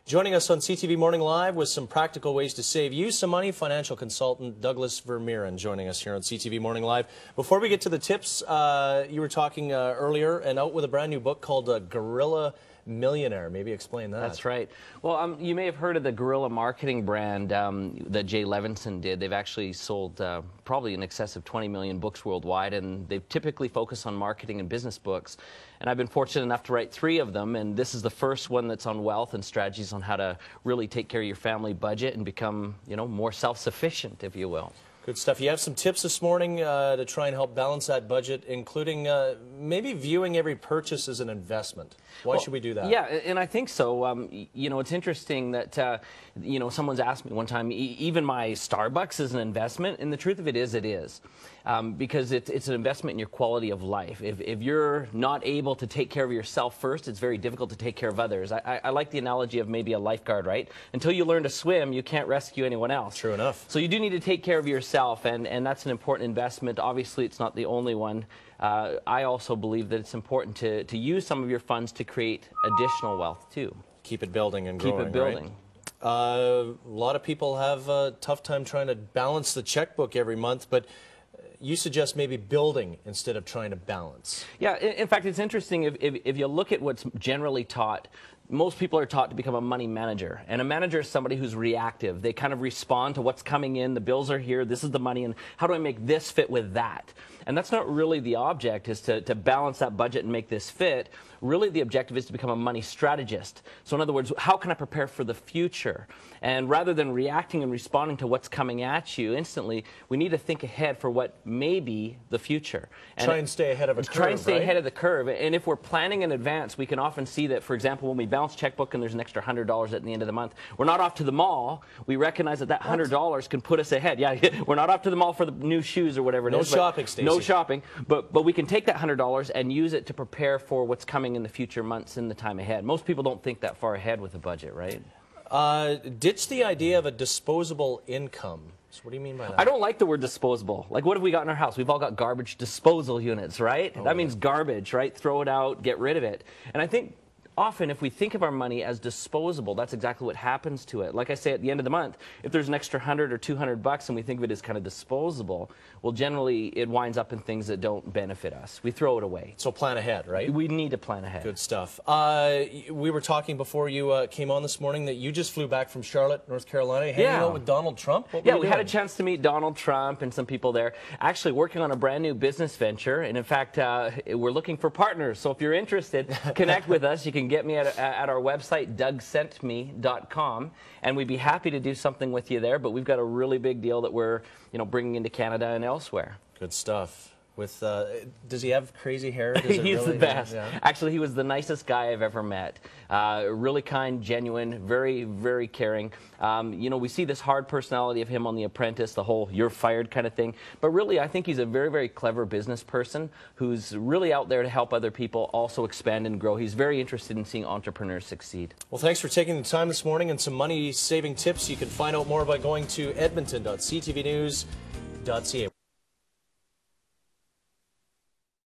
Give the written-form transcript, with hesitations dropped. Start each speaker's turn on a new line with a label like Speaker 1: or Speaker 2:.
Speaker 1: Joining us on CTV Morning Live with some practical ways to save you some money, financial consultant Douglas Vermeeren joining us here on CTV Morning Live. Before we get to the tips, you were talking earlier and out with a brand new book called Guerrilla Millionaire. Maybe explain that.
Speaker 2: That's right. Well, you may have heard of the guerrilla marketing brand that Jay Levinson did. They've actually sold probably in excess of 20 million books worldwide, and they typically focus on marketing and business books. And I've been fortunate enough to write 3 of them, and this is the first one that's on wealth and strategies on how to really take care of your family budget and become, more self-sufficient, if you will.
Speaker 1: Good stuff. You have some tips this morning to try and help balance that budget, including maybe viewing every purchase as an investment. Why should we do that?
Speaker 2: Yeah, and I think so. It's interesting that, someone's asked me one time, even my Starbucks is an investment, and the truth of it is, because it's an investment in your quality of life. If you're not able to take care of yourself first, it's very difficult to take care of others. I like the analogy of maybe a lifeguard, right? Until you learn to swim, you can't rescue anyone else.
Speaker 1: True enough.
Speaker 2: So you do need to take care of yourself, and that's an important investment. Obviously, it's not the only one. I also believe that it's important to use some of your funds to create additional wealth, too.
Speaker 1: Keep it building and growing,
Speaker 2: Keep it building.
Speaker 1: Right? A lot of people have a tough time trying to balance the checkbook every month, but you suggest maybe building instead of trying to balance.
Speaker 2: Yeah, in fact, it's interesting. If you look at what's generally taught, most people are taught to become a money manager. And a manager is somebody who's reactive. They kind of respond to what's coming in. The bills are here. This is the money. And how do I make this fit with that? And that's not really the object, is to balance that budget and make this fit. Really, the objective is to become a money strategist. So in other words, how can I prepare for the future? And rather than reacting and responding to what's coming at you instantly, we need to think ahead for what may be the future.
Speaker 1: And try and stay ahead of a curve,
Speaker 2: Try and stay ahead of the curve. And if we're planning in advance, we can often see that, for example, when we balance checkbook and there's an extra $100 at the end of the month, we're not off to the mall. We recognize that $100 can put us ahead. Yeah, we're not off to the mall for the new shoes or whatever it is.
Speaker 1: No shopping, Stacey.
Speaker 2: No shopping. But we can take that $100 and use it to prepare for what's coming in the future months in the time ahead. Most people don't think that far ahead with a budget, right?
Speaker 1: Ditch the idea of a disposable income. So what do you mean by that?
Speaker 2: I don't like the word disposable. Like, what have we got in our house? We've all got garbage disposal units, right? That means garbage, right? Throw it out, get rid of it. And I think often, if we think of our money as disposable, that's exactly what happens to it. Like I say, at the end of the month, if there's an extra $100 or $200 and we think of it as kind of disposable, well, generally it winds up in things that don't benefit us. We throw it away.
Speaker 1: So plan ahead, right?
Speaker 2: We need to plan ahead.
Speaker 1: Good stuff. We were talking before you came on this morning that you just flew back from Charlotte, North Carolina, hanging out with Donald Trump.
Speaker 2: Yeah, we had a chance to meet Donald Trump and some people there. Actually working on a brand new business venture, and in fact, we're looking for partners. So if you're interested, connect with us. You can get me at our website, DougSentMe.com, and we'd be happy to do something with you there. But we've got a really big deal that we're, bringing into Canada and elsewhere.
Speaker 1: Good stuff. With does he have crazy hair?
Speaker 2: He's the best. Yeah. Actually, he was the nicest guy I've ever met. Really kind, genuine, very, very caring. We see this hard personality of him on The Apprentice, the whole "you're fired" kind of thing. But really, I think he's a very, very clever business person who's really out there to help other people also expand and grow. He's very interested in seeing entrepreneurs succeed.
Speaker 1: Well, thanks for taking the time this morning and some money-saving tips. You can find out more by going to edmonton.ctvnews.ca.